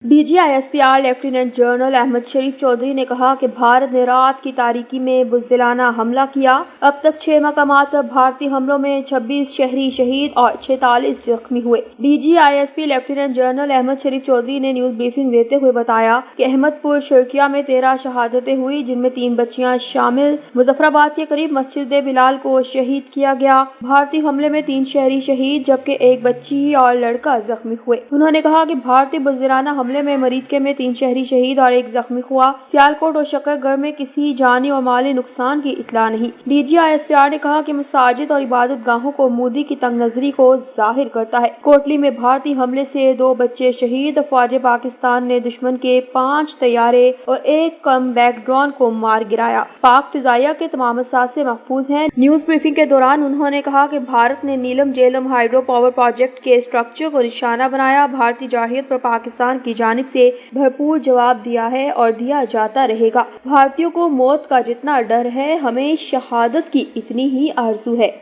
DGISPR lieutenant general Ahmad شریف چودھری نے کہا کہ بھارت نے رات کی تاریکی میں بزدلانہ حملہ کیا۔ اب تک 6 مقامات پر بھارتی حملوں میں 26 شہری شہید اور 46 زخمی ہوئے۔ DGISP لیفٹیننٹ جنرل احمد شریف چودھری نے نیوز بریفنگ دیتے ہوئے بتایا کہ احمد پور شرقیہ میں 13 شہادتیں ہوئی، جن میں 3 بچیاں شامل۔ مظفر آباد کے قریب مسجد بلال کو شہید کیا گیا۔ بھارتی حملے میں 3 شہری شہید جبکہ 1 بچی اور لڑکا زخمی ہوئے۔ انہوں نے کہا کہ بھارتی بزدلانہ حملے میں مریدکے میں 3 شہری شہید اور 1 زخمی ہوا۔ سیالکوٹ اور شکر گڑھ میں کسی جانی اور مالی نقصان کی اطلاع نہیں۔ DGISPR نے کہا کہ مساجد اور عبادت گاہوں کو مودی کی تنگ نظری کو ظاہر کرتا ہے۔ کوٹلی میں بھارتی حملے سے 2 بچے شہید۔ فوج پاکستان نے دشمن کے 5 طیارے اور 1 کم بیک ڈرون کو مار گرایا۔ پاک فضائیہ کے تمام اثاثے محفوظ ہیں۔ نیوز بریفنگ کے دوران انہوں نے کہا کہ بھارت نے نیلم جیلم ہائیڈرو پاور پروجیکٹ کے اسٹرکچر کو نشانہ بنایا۔ بھارتی جارحیت پر پاکستان کی جانب سے بھرپور جواب دیا ہے اور دیا جاتا رہے گا۔ بھارتیوں کو موت کا جتنا ڈر ہے، ہمیں شہادت کی اتنی ہی آرزو ہے۔